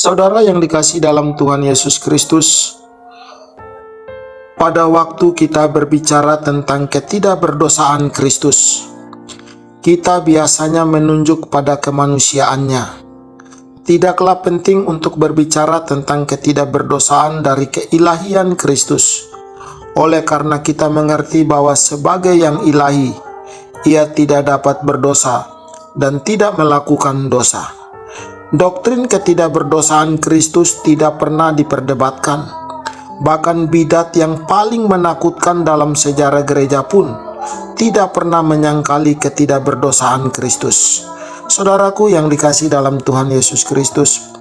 Saudara yang dikasihi dalam Tuhan Yesus Kristus, pada waktu kita berbicara tentang ketidakberdosaan Kristus, kita biasanya menunjuk pada kemanusiaannya. Tidaklah penting untuk berbicara tentang ketidakberdosaan dari keilahian Kristus, oleh karena kita mengerti bahwa sebagai yang ilahi, Ia tidak dapat berdosa dan tidak melakukan dosa. Doktrin ketidakberdosaan Kristus tidak pernah diperdebatkan. Bahkan bidat yang paling menakutkan dalam sejarah gereja pun tidak pernah menyangkali ketidakberdosaan Kristus. Saudaraku yang dikasihi dalam Tuhan Yesus Kristus,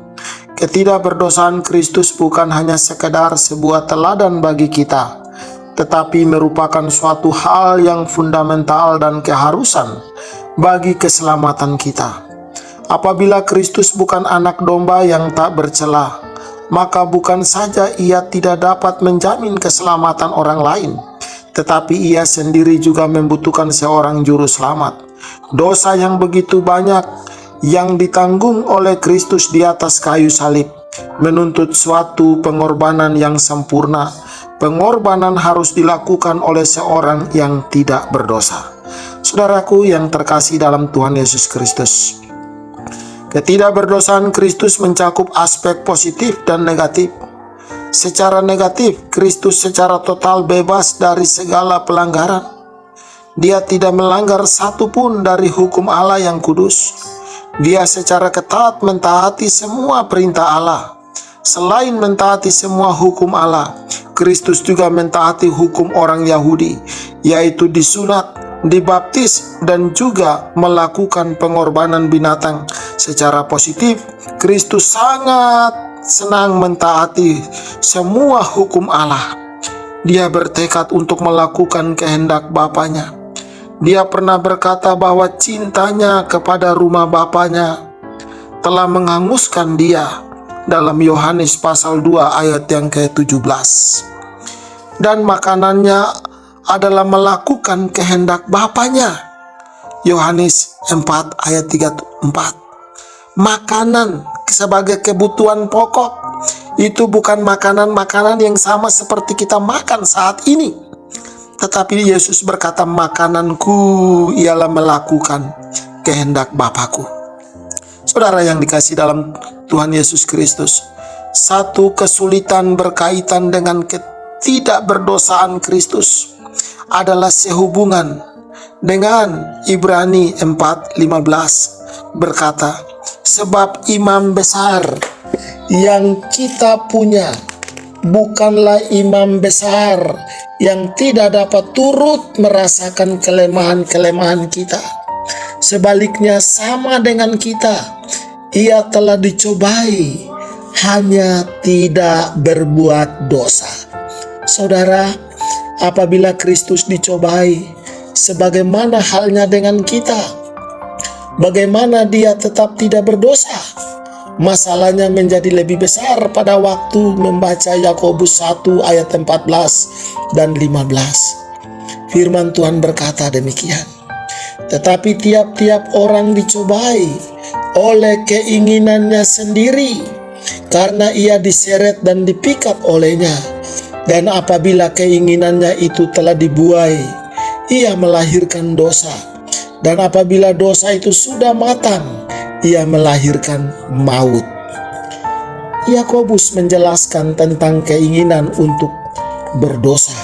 ketidakberdosaan Kristus bukan hanya sekedar sebuah teladan bagi kita, tetapi merupakan suatu hal yang fundamental dan keharusan bagi keselamatan kita. Apabila Kristus bukan anak domba yang tak bercela, maka bukan saja Ia tidak dapat menjamin keselamatan orang lain, tetapi Ia sendiri juga membutuhkan seorang juru selamat. Dosa yang begitu banyak yang ditanggung oleh Kristus di atas kayu salib menuntut suatu pengorbanan yang sempurna. Pengorbanan harus dilakukan oleh seorang yang tidak berdosa. Saudaraku yang terkasih dalam Tuhan Yesus Kristus, ketidakberdosaan Kristus mencakup aspek positif dan negatif. Secara negatif, Kristus secara total bebas dari segala pelanggaran. Dia tidak melanggar satu pun dari hukum Allah yang kudus. Dia secara ketat mentaati semua perintah Allah. Selain mentaati semua hukum Allah, Kristus juga mentaati hukum orang Yahudi, yaitu disunat, dibaptis, dan juga melakukan pengorbanan binatang. Secara positif, Kristus sangat senang mentaati semua hukum Allah. Dia bertekad untuk melakukan kehendak Bapanya. Dia pernah berkata bahwa cintanya kepada rumah Bapanya telah menghanguskan dia dalam Yohanes pasal 2 ayat yang ke-17. Dan makanannya adalah melakukan kehendak Bapanya. Yohanes 4 ayat 34. Makanan sebagai kebutuhan pokok itu bukan makanan-makanan yang sama seperti kita makan saat ini. Tetapi Yesus berkata, makananku ialah melakukan kehendak Bapa-Ku. Saudara yang dikasihi dalam Tuhan Yesus Kristus, satu kesulitan berkaitan dengan ketidakberdosaan Kristus adalah sehubungan dengan Ibrani 4:15 berkata, sebab imam besar yang kita punya bukanlah imam besar yang tidak dapat turut merasakan kelemahan-kelemahan kita. Sebaliknya sama dengan kita, Ia telah dicobai, hanya tidak berbuat dosa. Saudara, apabila Kristus dicobai, sebagaimana halnya dengan kita? Bagaimana Dia tetap tidak berdosa? Masalahnya menjadi lebih besar pada waktu membaca Yakobus 1 ayat 14 dan 15. Firman Tuhan berkata demikian. Tetapi tiap-tiap orang dicobai oleh keinginannya sendiri, karena ia diseret dan dipikat olehnya. Dan apabila keinginannya itu telah dibuai, ia melahirkan dosa. Dan apabila dosa itu sudah matang, ia melahirkan maut. Yakobus menjelaskan tentang keinginan untuk berdosa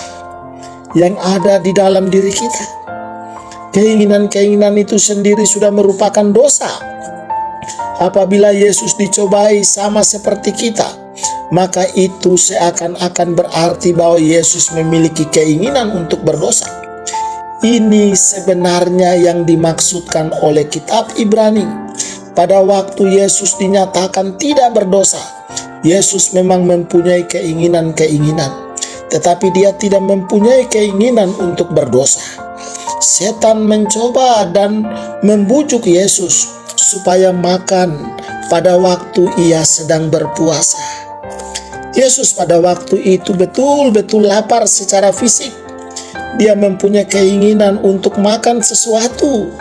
yang ada di dalam diri kita. Keinginan-keinginan itu sendiri sudah merupakan dosa. Apabila Yesus dicobai sama seperti kita, maka itu seakan-akan berarti bahwa Yesus memiliki keinginan untuk berdosa. Ini sebenarnya yang dimaksudkan oleh kitab Ibrani. Pada waktu Yesus dinyatakan tidak berdosa, Yesus memang mempunyai keinginan-keinginan, tetapi Dia tidak mempunyai keinginan untuk berdosa. Setan mencoba dan membujuk Yesus supaya makan pada waktu Ia sedang berpuasa. Yesus pada waktu itu betul-betul lapar secara fisik. Dia mempunyai keinginan untuk makan sesuatu,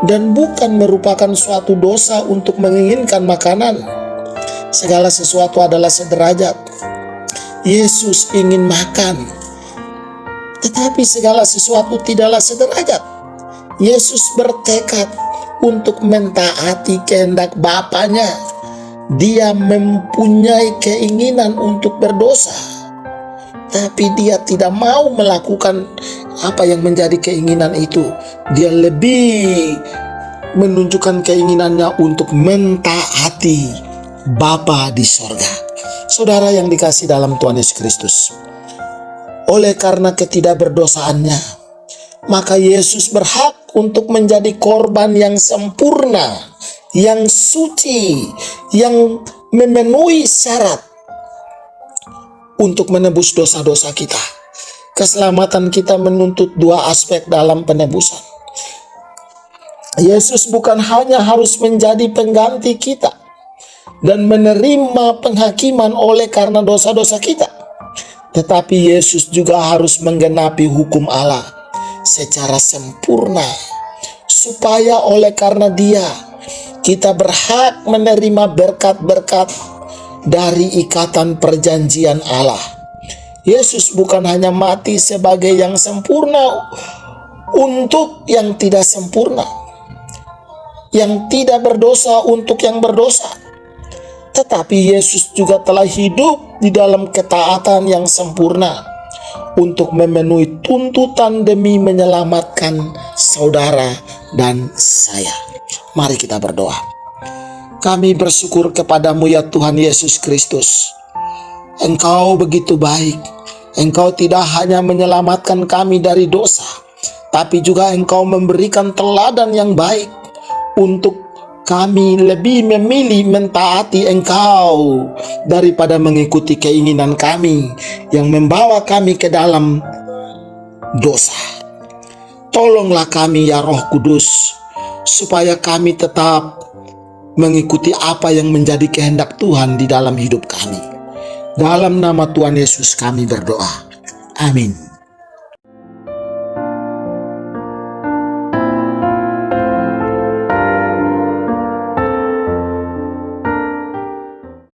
dan bukan merupakan suatu dosa untuk menginginkan makanan. segala sesuatu adalah sederajat. Yesus ingin makan, tetapi segala sesuatu tidaklah sederajat. Yesus bertekad untuk mentaati kehendak Bapanya. Dia mempunyai keinginan untuk berdosa, tapi dia tidak mau melakukan apa yang menjadi keinginan itu. Dia lebih menunjukkan keinginannya untuk mentaati Bapa di sorga. Saudara yang dikasih dalam Tuhan Yesus Kristus, oleh karena ketidakberdosaannya, maka Yesus berhak untuk menjadi korban yang sempurna, yang suci, yang memenuhi syarat untuk menebus dosa-dosa kita. Keselamatan kita menuntut dua aspek dalam penebusan. Yesus bukan hanya harus menjadi pengganti kita dan menerima penghakiman oleh karena dosa-dosa kita, tetapi Yesus juga harus menggenapi hukum Allah secara sempurna, supaya oleh karena Dia kita berhak menerima berkat-berkat dari ikatan perjanjian Allah. Yesus bukan hanya mati sebagai yang sempurna untuk yang tidak sempurna, yang tidak berdosa untuk yang berdosa, tetapi Yesus juga telah hidup di dalam ketaatan yang sempurna untuk memenuhi tuntutan demi menyelamatkan saudara dan saya. Mari kita berdoa. Kami bersyukur kepadamu ya Tuhan Yesus Kristus. Engkau begitu baik. Engkau tidak hanya menyelamatkan kami dari dosa, tapi juga Engkau memberikan teladan yang baik untuk kami lebih memilih mentaati Engkau daripada mengikuti keinginan kami yang membawa kami ke dalam dosa. Tolonglah kami ya Roh Kudus, supaya kami tetap mengikuti apa yang menjadi kehendak Tuhan di dalam hidup kami. Dalam nama Tuhan Yesus kami berdoa. Amin.